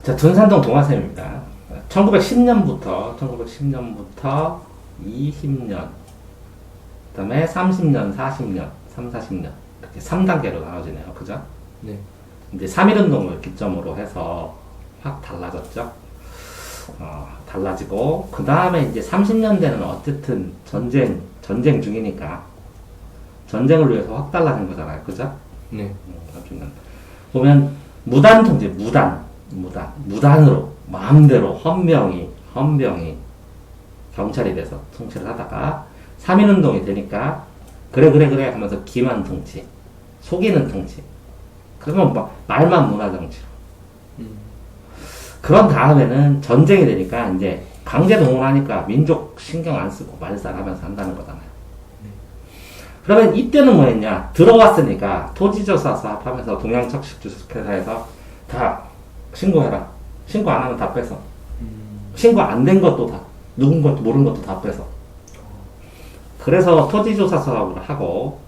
자, 둔산동 동화샘입니다. 1910년부터 20년, 그 다음에 30년, 40년, 3, 40년 이렇게 3단계로 나눠지네요. 그죠? 네. 이제 3.1운동을 기점으로 해서 확 달라졌죠. 달라지고 그 다음에 이제 30년대는 어쨌든 전쟁 중이니까 전쟁을 위해서 확 달라진 거잖아요. 그죠? 네. 보면 무단 통제, 무단으로 마음대로 헌병이 경찰이 돼서 통치를 하다가 3.1운동이 되니까 그래 하면서 기만 통치, 속이는 통치. 그러면 막 말만 문화 정치로. 그런 다음에는 전쟁이 되니까 이제 강제 동원하니까 민족 신경 안 쓰고 말살하면서 한다는 거잖아요. 그러면 이때는 뭐 했냐? 들어왔으니까 토지조사 사업하면서 동양척식주식회사에서 다 신고해라. 신고 안 하면 다 뺏어. 신고 안 된 것도 다, 누군 것도 모르는 것도 다 뺏어. 그래서 토지조사 사업을 하고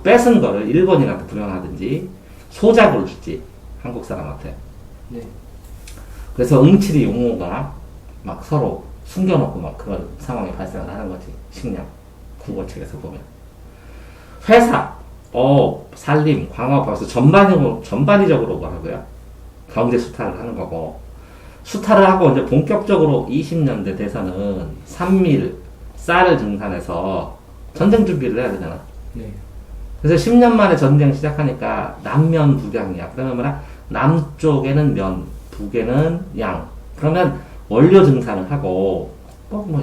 뺏은 거를 일본인한테 불용하든지 소작을 주지. 한국 사람한테. 네. 그래서 응칠이 용어가 막 서로 숨겨놓고 막 그런 상황이 발생을 하는 거지. 식량. 국어책에서 보면. 회사, 산림, 광업, 벌써 전반적으로 뭐라고요? 경제 수탈을 하는 거고, 수탈을 하고 이제 본격적으로 20년대 돼서는 산밀, 쌀을 증산해서 전쟁 준비를 해야 되잖아. 네. 그래서 10년 만에 전쟁 시작하니까 남면 북양이야. 그러면 뭐라? 남쪽에는 면, 북에는 양. 그러면 원료 증산을 하고,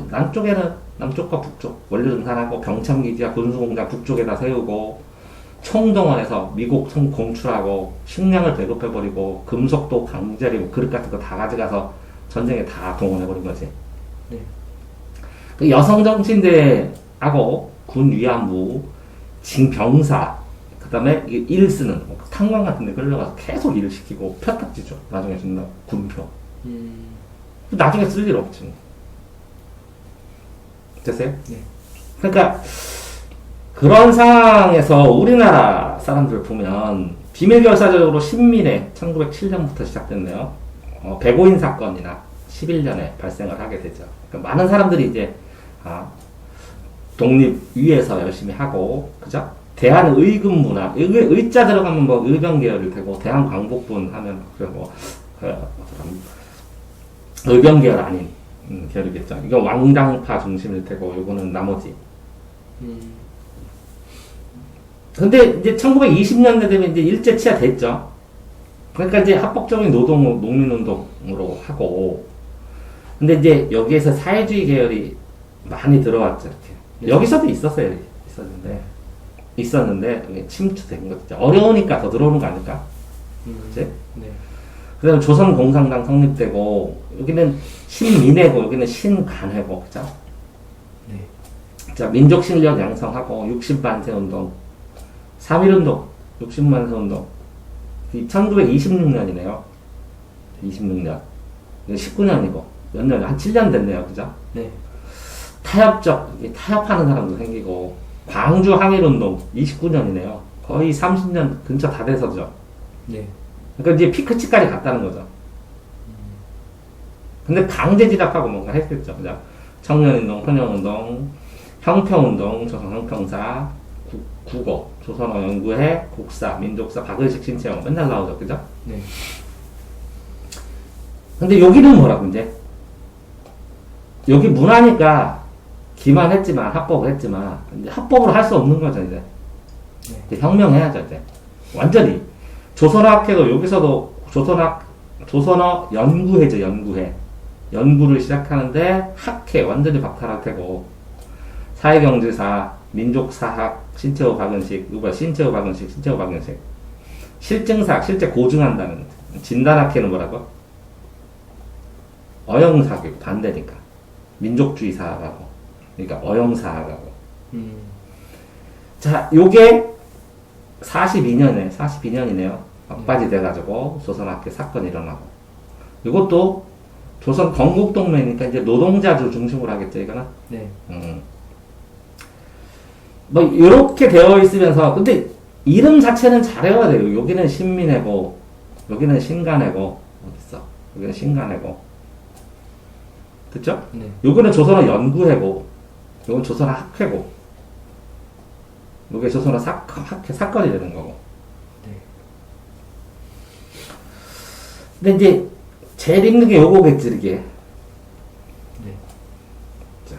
남쪽에는 남쪽과 북쪽 원료 증산하고 병참기지와 군수공장 북쪽에다 세우고 총동원해서 미국 공출하고 식량을 배급해버리고 금속도 강제리 그릇 같은 거 다 가져가서 전쟁에 다 동원해버린 거지. 네. 그 여성 정치인들하고 군 위안부, 징병사, 그 다음에 일 쓰는 탄광 같은 데 끌려가서 계속 일을 시키고 표딱지죠. 나중에 준다. 군표. 나중에 쓸 일 없지. 됐어요? 네. 그러니까 그런 상황에서 우리나라 사람들 보면 비밀결사적으로 신민해 1907년부터 시작됐네요. 백오인 사건이나 11년에 발생을 하게 되죠. 그러니까 많은 사람들이 이제 독립 위해서 열심히 하고, 그죠? 대한의금 문화, 의자 들어가면 뭐 의병계열이 되고, 대한광복분 하면 그리고 의병계열 아닌 계열이겠죠. 이건 왕당파 중심일 테고, 요거는 나머지. 근데 이제 1920년대 되면 이제 일제 치하 됐죠. 그러니까 이제 합법적인 농민운동으로 하고, 근데 이제 여기에서 사회주의 계열이 많이 들어왔죠, 이렇게. 네. 여기서도 있었는데, 침투된 거죠. 어려우니까 더 들어오는 거 아닐까? 그치? 네. 그 다음에 조선공산당 성립되고, 여기는 신민회고, 여기는 신간회고, 그죠? 네. 자, 민족실력 양성하고, 60만세 운동, 3.1운동, 60만세 운동, 1926년이네요. 26년. 19년이고, 몇 년, 한 7년 됐네요. 그죠? 네. 타협하는 사람도 생기고, 광주 항일운동, 29년이네요. 거의 30년 근처 다 돼서죠. 네. 그러니까 이제 피크치까지 갔다는 거죠. 근데 강제지락하고 뭔가 했겠죠. 그죠? 청년운동, 헌영운동, 형평운동, 조선형평사, 국어, 조선어 연구회, 국사, 민족사, 박의식, 신체영 맨날 나오죠. 그죠? 네. 근데 여기는 뭐라고 이제? 여기 문화니까 기만했지만, 합법을 했지만, 이제 합법으로 할 수 없는 거죠, 이제. 네. 이제 혁명해야죠, 이제. 완전히. 조선어학회도 여기서도 조선어 연구회죠, 연구회. 연구를 시작하는데 학회 완전히 박탈할 테고, 사회경제사, 민족사학, 신체호 박은식, 신체호 박은식. 실증사학, 실제 고증한다는, 진단학회는 뭐라고? 어영사학, 반대니까. 민족주의사학하고, 그러니까 어영사학하고. 자, 요게 42년이네요. 막바지 돼가지고 조선학회 사건이 일어나고. 이것도 조선 건국동맹이니까 이제 노동자들 중심으로 하겠죠, 이거는? 네. 뭐, 이렇게 되어 있으면서, 근데 이름 자체는 잘 외워야 돼요. 여기는 신민회고, 여기는 신간회고, 어딨어? 여기는 신간해고. 됐죠? 네. 여기는 조선어 연구해고. 여기는 조선어 학회고. 여기 조선어 학회 사건이 되는 거고. 네. 근데 이제 제일 힘든 게 요거겠지, 이게. 네. 자,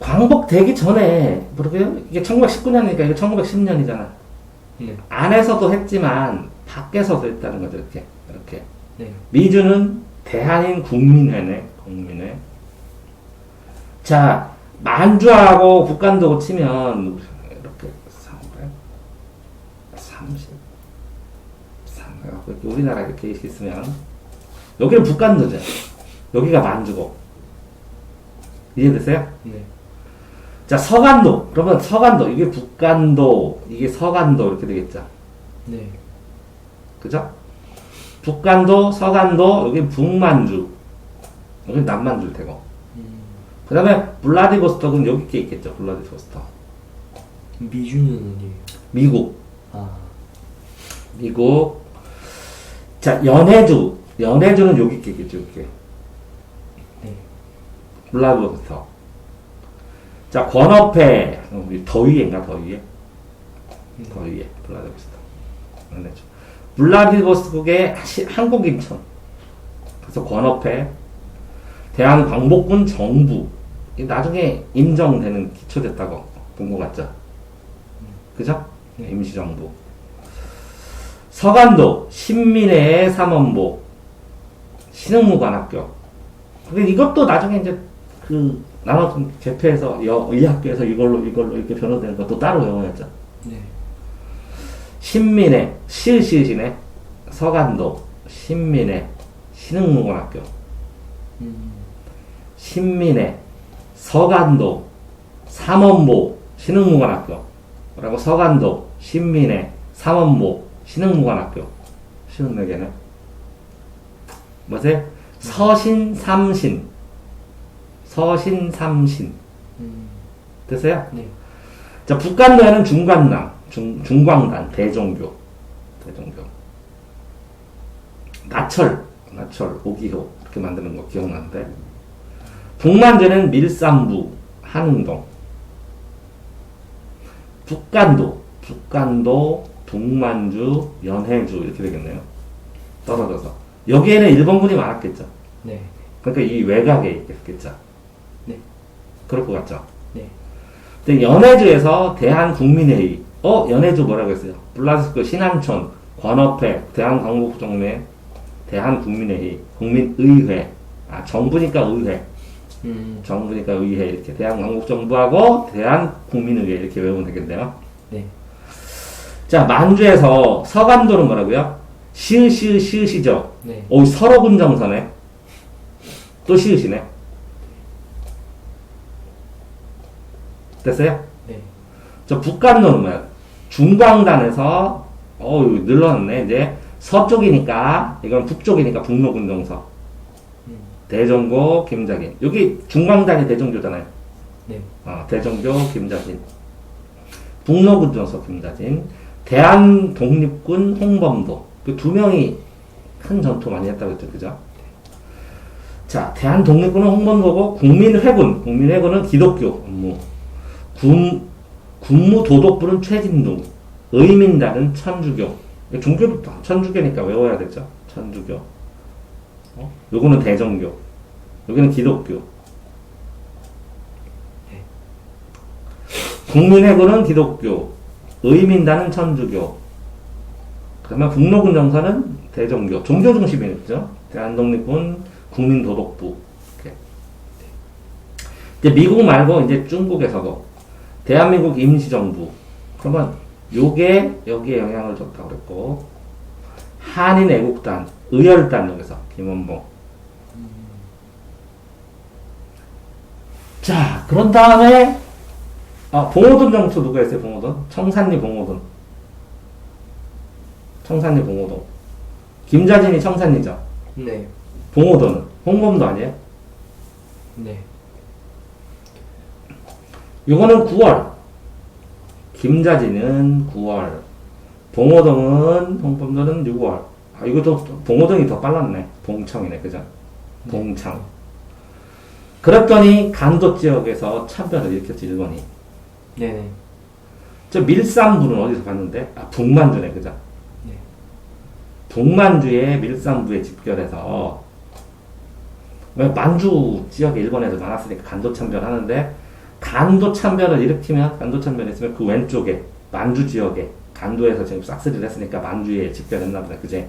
광복되기 전에, 모르게요? 이게 1919년이니까 이게 1910년이잖아. 네. 안에서도 했지만, 밖에서도 했다는 거죠, 이렇게. 이렇게. 네. 미주는 대한인 국민회네, 국민회. 자, 만주하고 북간도 치면, 이렇게, 330, 이렇게 우리나라 이렇게 있으면, 여기는 북간도죠. 여기가 만주고. 이해되세요? 네. 자, 서간도. 그러면 서간도. 이게 북간도, 이게 서간도, 이렇게 되겠죠. 네. 그죠? 북간도, 서간도, 여기 북만주. 여기 남만주일 테고. 그 다음에 블라디보스톡은 여기 께 있겠죠. 블라디보스톡. 미주는 어디예요? 미국. 아. 미국. 자, 연해주. 연해주는 여기 께 있겠죠. 여기. 네. 블라디보스톡. 자, 권업회. 더 위에인가? 더 위에? 더 위에. 블라디보스톡. 연해주. 블라디보스톡의 한국 인천. 그래서 권업회. 대한광복군 정부. 나중에 인정되는 기초됐다고 본 것 같죠? 그죠? 네. 임시정부. 서간도, 신민의 삼원보, 신흥무관학교. 근데 이것도 나중에 이제 나눠준 개폐해서 의학교에서 이걸로 이렇게 변호되는 것도 따로 외워야죠. 네. 신민의, 시시시네, 서간도, 신민의, 신흥무관학교. 신민의, 서간도, 삼원보, 신흥무관학교. 라고 서간도, 신민의, 삼원보, 신흥무관학교. 쉬운 네 개네. 뭐세요? 서신삼신. 서신삼신. 됐어요? 네. 자, 북간도에는 중광단, 대종교. 나철, 오기효. 이렇게 만드는 거 기억나는데. 북만주는 밀산부, 한웅동. 북간도, 북만주, 연해주 이렇게 되겠네요. 떨어져서. 여기에는 일본군이 많았겠죠. 네. 그러니까 이 외곽에 있겠죠. 네. 그럴 것 같죠. 네. 근데 연해주에서 대한국민회의. 연해주 뭐라고 했어요? 블라디스토크 신안촌, 관업회, 대한광복정례, 대한국민회의, 국민의회. 정부니까 의회. 정부니까 의회. 이렇게 대한광복정부하고 대한국민의회 이렇게 외우면 되겠네요. 네. 자, 만주에서 서간도는 뭐라고요? 시으시죠? 네. 서로군정서네. 또 시으시네. 됐어요? 네. 저 북간도는 뭐야? 중광단에서 늘어났네. 이제 서쪽이니까 이건 북쪽이니까 북로군정서. 대종교 김자긴. 여기 중광단이 대종교잖아요. 네. 대종교 김자진. 북로군정서 김자진. 대한독립군 홍범도. 그 두 명이 큰 전투 많이 했다고 했죠. 그죠? 자, 대한독립군은 홍범도고 국민회군은 기독교 업무. 군무도독부는 최진동. 의민단은 천주교. 종교부터 천주교니까 외워야 되죠. 천주교. 요거는 대종교. 여기는 기독교. 네. 국민회군은 기독교. 의민단은 천주교. 그러면 북로군 정서는 대종교. 종교 중심이겠죠. 대한독립군, 국민도독부. 이렇게. 이제 미국 말고 이제 중국에서도 대한민국 임시정부. 그러면 요게 여기에 영향을 줬다고 그랬고, 한인 애국단, 의열단 여기서 김원봉. 자, 그런 다음에 봉오돈 정초 누가 했어요? 봉오돈? 청산리 봉오돈. 김자진이 청산리죠. 네. 봉오돈은 홍범도 아니에요? 네. 요거는 9월. 김자진은 9월. 봉오동은 홍범도는 6월. 아, 이것도 봉오동이 더 빨랐네. 봉청이네, 그죠? 봉청. 그랬더니 간도 지역에서 참변을 일으켰지, 일본이. 네네. 저 밀산부는 어디서 봤는데? 아, 북만주네, 그죠? 네. 북만주의 밀산부에 집결해서, 왜 만주 지역에 일본에서 많았으니까 간도 참변하는데, 간도 참변을 일으키면, 간도 참변했으면 그 왼쪽에, 만주 지역에, 간도에서 지금 싹쓸이를 했으니까 만주에 집결했나 보다, 그제?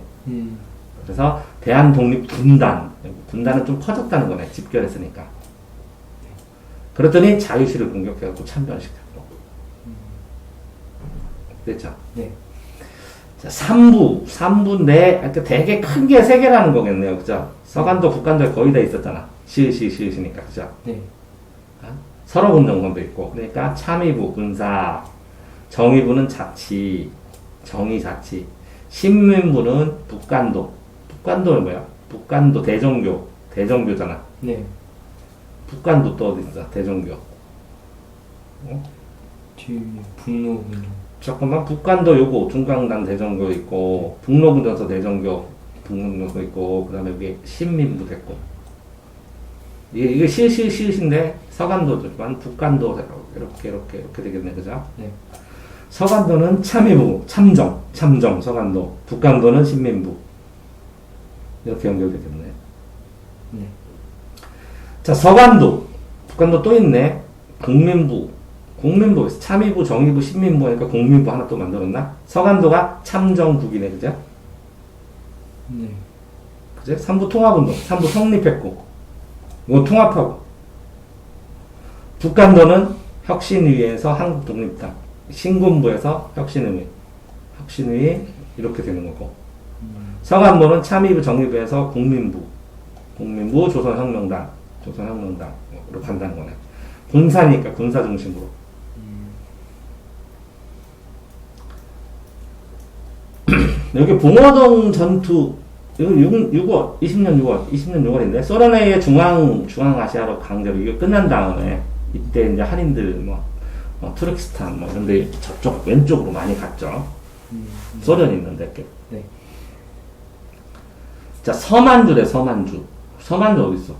그래서 대한독립군단, 군단은 좀 커졌다는 거네, 집결했으니까. 그랬더니 자유시를 공격해갖고 참변시켰고. 됐죠? 네. 자, 삼부인데, 그러니까 되게 큰 게 세 개라는 거겠네요, 그죠? 서간도, 북간도에 거의 다 있었잖아. 시으시니까, 그죠? 네. 서로군정권도 있고, 그러니까 참의부, 군사, 정의부는 자치, 정의자치, 신민부는 북간도. 북간도는 뭐야? 북간도 대종교, 대종교잖아. 네. 북간도 또 어디 있어? 대종교. 뒤에 북로군요. 잠깐만, 북간도 요거 중강당 대종교 있고, 북로군전서 대종교, 북로군전서 있고, 그 다음에 여기 신민부 됐고. 이게 시인데 서간도지만 북간도 이렇게 되겠네, 그죠? 네. 서간도는 참의부, 참정, 서간도. 북간도는 신민부. 이렇게 연결되겠네. 네. 자, 서간도. 북간도 또 있네. 국민부, 참의부, 정의부, 신민부 하니까 국민부 하나 또 만들었나? 서간도가 참정국이네, 그죠? 네. 그죠? 삼부 통합운동, 삼부 성립했고, 이거 통합하고. 북간도는 혁신위에서 한국독립당, 신군부에서 혁신위, 이렇게 되는 거고. 서간도는 참의부, 정의부에서 국민부, 조선혁명당으로 간다는 거네. 군사니까 군사 중심으로. 여기 봉오동 전투, 이거 20년 6월인데, 소련의 중앙아시아로 강제로 이게 끝난 다음에, 이때 이제 한인들, 투르키스탄, 이런 데 저쪽, 왼쪽으로 많이 갔죠. 소련이 있는데, 이렇게. 네. 자, 서만주래, 서만주. 서만주 어딨어?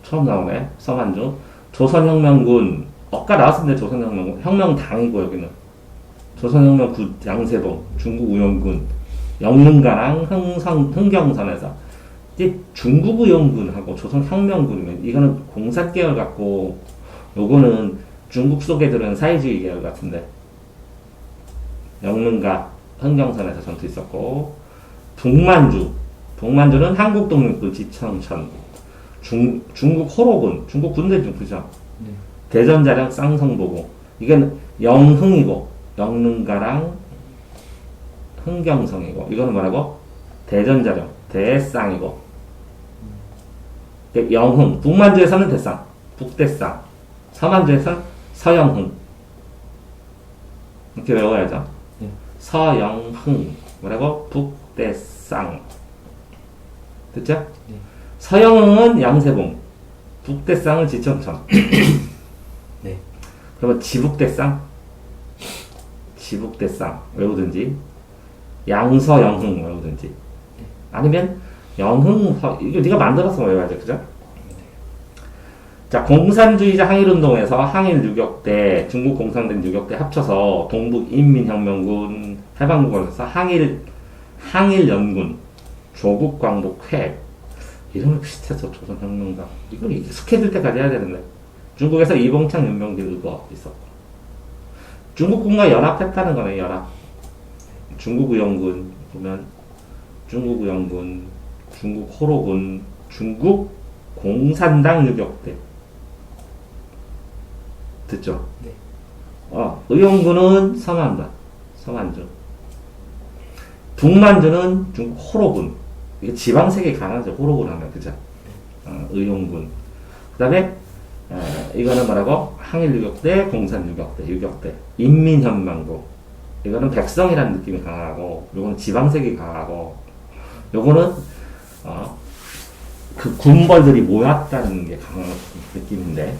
처음 나오네, 서만주. 조선혁명군, 아까 나왔었는데, 조선혁명군. 혁명당이고, 여기는. 조선혁명군 양세봉, 중국 의용군, 영릉가랑 흥경선에서. 이제 중국 의용군하고 조선혁명군이면, 이거는 공사계열 같고, 요거는 중국 속에 들은 사회주의 계열 같은데. 영릉가, 흥경선에서 전투 있었고, 북만주는 한국독립군 지청천, 중국 호로군, 중국 군대 중 그죠? 네. 대전자령 쌍성보고, 이게 영흥이고, 영릉가랑 흥경성이고, 이거는 뭐라고? 대전자령, 대쌍이고, 영흥, 북만주에서는 대쌍, 북대쌍, 서만주에서는 서영흥. 이렇게 외워야죠. 네. 서영흥, 뭐라고? 북대쌍. 됐죠? 네. 서영흥은 양세봉, 북대쌍은 지청천. 네. 그러면 지북대쌍 외우든지, 양서영흥 외우든지, 아니면 영흥서, 이거 네가 만들어서 외워야죠, 그죠? 자, 공산주의자 항일운동에서 항일 유격대, 중국 공산당 유격대 합쳐서 동북인민혁명군, 해방군에서 항일연군, 조국광복회, 이름을 비슷해서 조선혁명당. 이거 스케줄 때까지 해야 되는데. 중국에서 이봉창, 윤병길 이거 있었고. 중국군과 연합했다는 거네, 연합. 중국의용군, 보면, 중국의용군, 중국호로군, 중국 공산당 유격대. 듣죠? 네. 의용군은 서만주. 북만주는 중국 호로군. 이게 지방색이 강하죠, 호로군 하면, 그죠? 의용군. 그 다음에, 이거는 뭐라고? 항일유격대, 공산유격대, 인민현망국. 이거는 백성이라는 느낌이 강하고, 요거는 지방색이 강하고, 요거는, 그 군벌들이 모였다는 게 강한 느낌인데,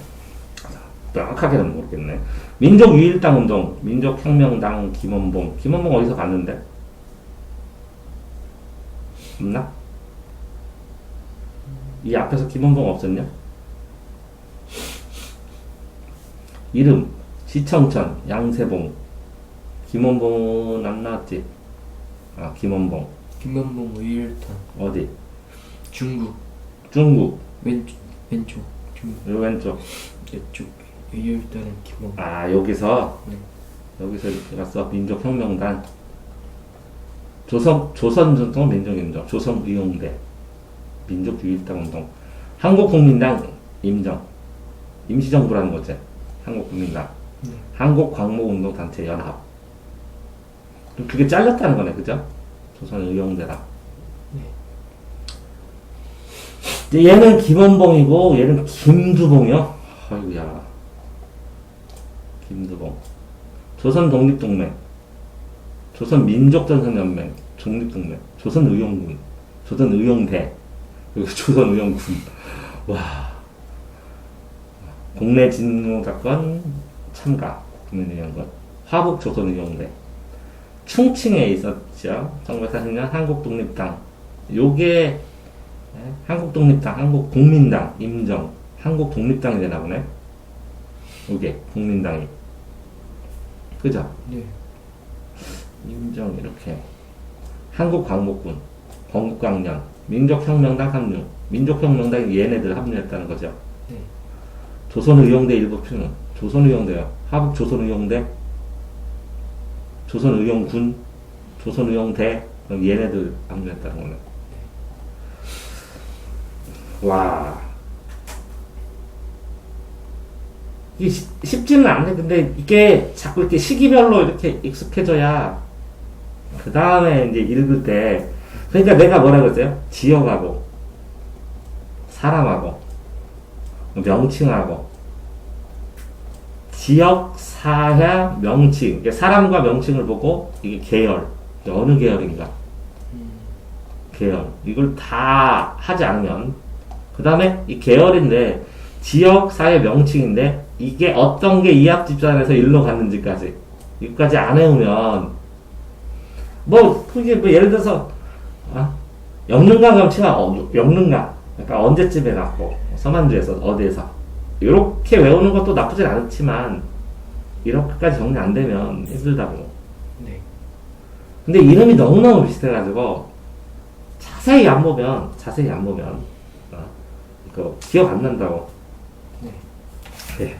명확하게는 모르겠네. 민족유일당 운동, 민족혁명당 김원봉 어디서 봤는데? 없나? 이 앞에서 김원봉 없었냐? 이름 시청천 양세봉. 김원봉은 안 나왔지? 아 김원봉 김만봉 의일탄. 어디? 중국. 중국 왼쪽. 중국. 요 왼쪽. 이쪽. 의일탄은 김만봉. 아 여기서 네. 여기서 이렇게 갔어. 민족혁명단 조선전통 민족인정 조선의용대 민족유일당운동 한국국민당 임정 임시정부라는 거지. 한국국민당 네. 한국광목운동단체 연합. 그럼 그게 잘렸다는 거네, 그죠? 조선의용대랑. 네. 이제 얘는 김원봉이고 얘는 김두봉이요. 아이고야. 김두봉. 조선독립동맹, 조선민족전선연맹, 독립동맹, 조선의용군, 조선의용대, 그리고 조선의용군. 와. 국내 진노사건 참가, 국민의용군, 화북조선의용대. 충칭에 있었죠. 1940년 한국독립당. 요게 한국독립당, 한국국민당, 임정, 한국독립당이 되나 보네. 요게 국민당이. 그죠? 네. 임정 이렇게. 한국광복군, 건국강령, 민족혁명당 합류. 민족혁명당이 얘네들 합류했다는 거죠. 네. 조선의용대 일부 표는 조선의용대요. 화북조선의용대, 조선의용군, 조선의용대, 그럼 얘네들 합류했다는 거네. 와. 이게 쉽지는 않네. 근데 이게 자꾸 이렇게 시기별로 이렇게 익숙해져야 그 다음에 이제 읽을 때, 그러니까 내가 뭐라 그랬어요? 지역하고 사람하고 명칭하고 지역, 사회, 명칭. 이게 사람과 명칭을 보고 이게 계열, 이게 어느 계열인가? 계열. 이걸 다 하지 않으면 그 다음에 이 계열인데 지역, 사회, 명칭인데 이게 어떤 게 이합 집단에서 일로 갔는지까지 이것까지 안 해오면 뭐 그게 뭐 예를 들어서 영릉강 감치가 영릉강 그러니까 언제쯤에 났고 서만주에서 어디에서 이렇게 외우는 것도 나쁘진 않지만 이렇게까지 정리 안 되면 힘들다고. 네. 근데 이름이 너무너무 비슷해가지고 자세히 안 보면 이거 기억 안 난다고. 네. 네.